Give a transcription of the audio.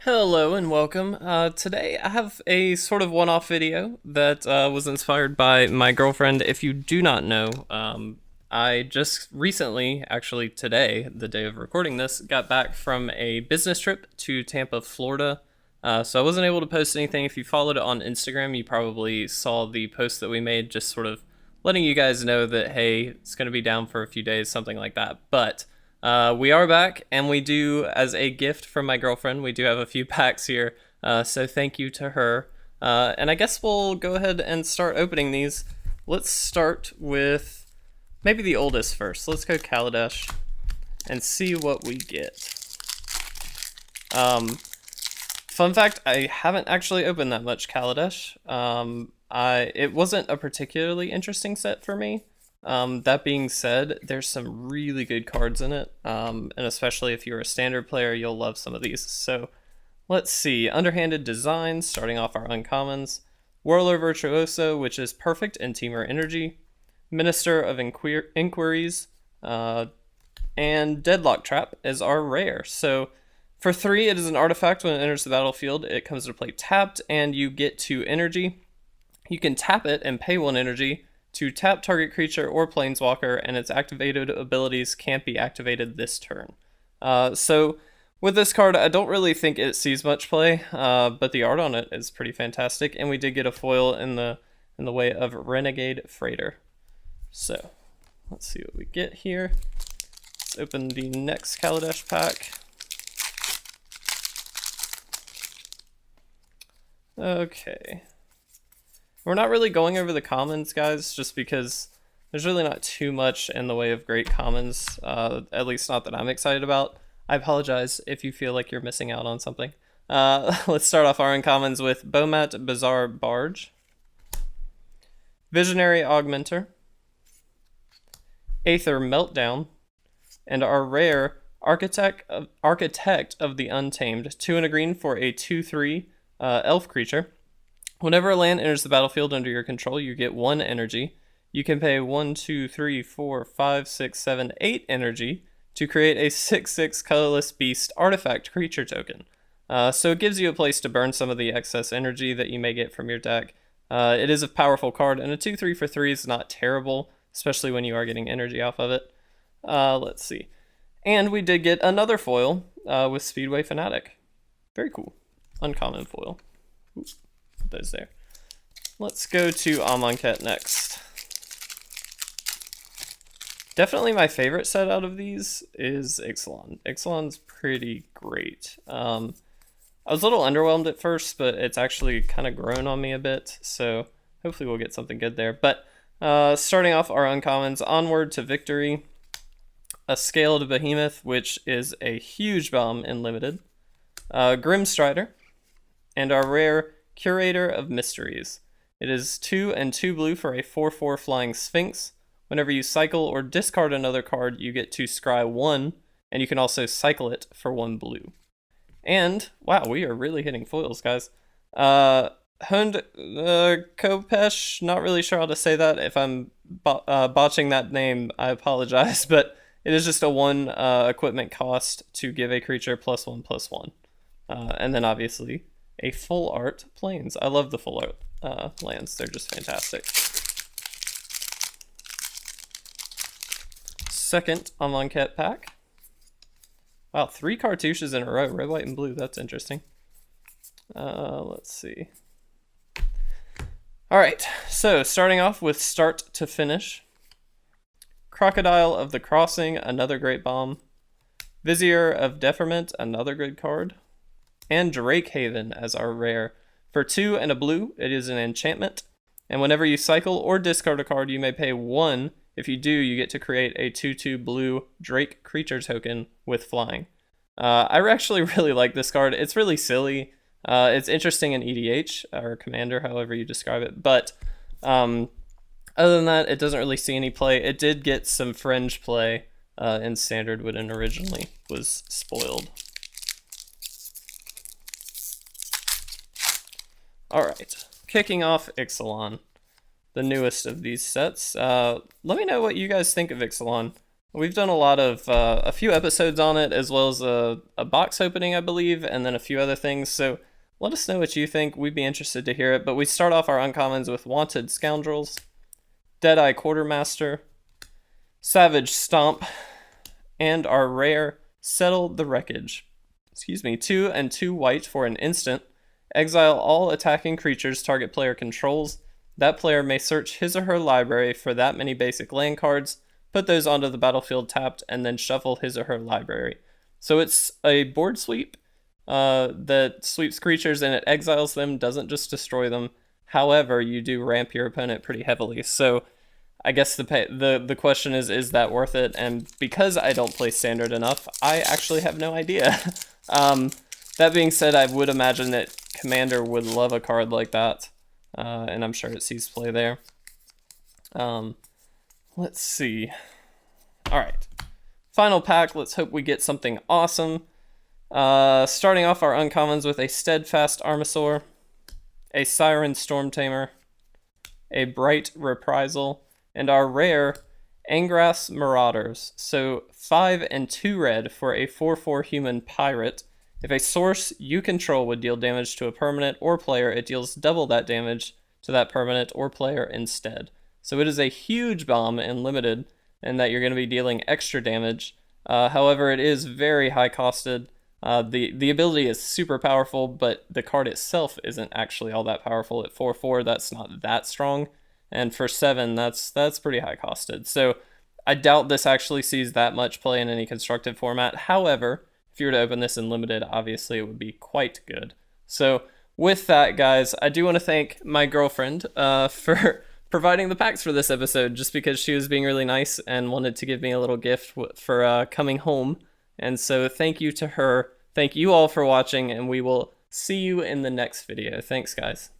Hello and welcome. Today I have a sort of one-off video that was inspired by my girlfriend. If you do not know, I just recently, actually today, the day of recording this, got back from a business trip to Tampa, Florida. So I wasn't able to post anything. If you followed it on Instagram, you probably saw the post that we made, just sort of letting you guys know that, hey, it's going to be down for a few days, something like that. But we are back, and we do, as a gift from my girlfriend, we do have a few packs here. So thank you to her. And I guess we'll go ahead and start opening these. Let's start with maybe the oldest first. Let's go Kaladesh and see what we get. Fun fact, I haven't actually opened that much Kaladesh. It wasn't a particularly interesting set for me. That being said, there's some really good cards in it, and especially if you're a standard player, you'll love some of these. So let's see. Underhanded Design, starting off our uncommons. Whirler Virtuoso, which is perfect in Teamer Energy. Minister of Inquiries, and Deadlock Trap is our rare. So for 3, it is an artifact. When it enters the battlefield, it comes into play tapped, and you get 2 energy. You can tap it and pay 1 energy to tap target creature or planeswalker, and its activated abilities can't be activated this turn. So with this card, I don't really think it sees much play, but the art on it is pretty fantastic, and we did get a foil in the way of Renegade Freighter. So let's see what we get here. Let's open the next Kaladesh pack. Okay. We're not really going over the commons, guys, just because there's really not too much in the way of great commons, at least not that I'm excited about. I apologize if you feel like you're missing out on something. Let's start off our uncommons with Bomat Bizarre Barge, Visionary Augmenter, Aether Meltdown, and our rare Architect of the Untamed, 2 and a green for a 2/3 elf creature. Whenever a land enters the battlefield under your control, you get 1 energy. You can pay 1, 2, 3, 4, 5, 6, 7, 8 energy to create a 6/6 colorless beast artifact creature token. So it gives you a place to burn some of the excess energy that you may get from your deck. It is a powerful card, and a 2/3 for 3 is not terrible, especially when you are getting energy off of it. Let's see. And we did get another foil with Speedway Fanatic. Very cool. Uncommon foil. Oops. Put those there. Let's go to Amohnket next. Definitely my favorite set out of these is Ixalan. Ixalan's pretty great. I was a little underwhelmed at first, but it's actually kind of grown on me a bit, so hopefully we'll get something good there. But starting off our uncommons, Onward to Victory, a Scaled Behemoth, which is a huge bomb in Limited, Grimstrider, and our rare Curator of Mysteries. It is 2 and 2 blue for a 4/4 Flying Sphinx. Whenever you cycle or discard another card, you get to scry 1, and you can also cycle it for 1 blue. And, wow, we are really hitting foils, guys. Hund Kopesh, not really sure how to say that. If I'm botching that name, I apologize, but it is just a 1 equipment cost to give a creature +1/+1. And then obviously a full art planes. I love the full art lands. They're just fantastic. Second Amohnket pack. Wow, 3 cartouches in a row. Red, white, and blue. That's interesting. Let's see. Alright, so starting off with Start to Finish. Crocodile of the Crossing, another great bomb. Vizier of Deferment, another good card. And Drake Haven as our rare. For 2 and a blue, it is an enchantment. And whenever you cycle or discard a card, you may pay 1. If you do, you get to create a 2/2 blue Drake creature token with flying. I actually really like this card. It's really silly. It's interesting in EDH, or Commander, however you describe it. But other than that, it doesn't really see any play. It did get some fringe play in Standard when it originally was spoiled. Alright, kicking off Ixalan, the newest of these sets. Let me know what you guys think of Ixalan. We've done a lot of a few episodes on it, as well as a box opening, I believe, and then a few other things. So let us know what you think. We'd be interested to hear it. But we start off our uncommons with Wanted Scoundrels, Deadeye Quartermaster, Savage Stomp, and our rare Settle the Wreckage. Excuse me, 2 and 2 white for an instant. Exile all attacking creatures target player controls. That player may search his or her library for that many basic land cards, put those onto the battlefield tapped, and then shuffle his or her library. So it's a board sweep that sweeps creatures and it exiles them, doesn't just destroy them. However, you do ramp your opponent pretty heavily. So I guess the question is that worth it? And because I don't play standard enough, I actually have no idea. That being said, I would imagine that Commander would love a card like that, and I'm sure it sees play there. Let's see. All right, final pack. Let's hope we get something awesome. Starting off our uncommons with a Steadfast Armasaur, a Siren Stormtamer, a Bright Reprisal, and our rare Angras Marauders. So 5 and 2 red for a 4/4 human pirate. If a source you control would deal damage to a permanent or player, it deals double that damage to that permanent or player instead. So it is a huge bomb in limited, and that you're going to be dealing extra damage. However, it is very high costed. The ability is super powerful, but the card itself isn't actually all that powerful. At 4/4, that's not that strong. And for 7, that's pretty high costed. So I doubt this actually sees that much play in any constructive format. However, if you were to open this in limited, obviously it would be quite good. So with that, guys, I do want to thank my girlfriend for providing the packs for this episode, just because she was being really nice and wanted to give me a little gift for coming home. And so thank you to her. Thank you all for watching, and we will see you in the next video. Thanks, guys.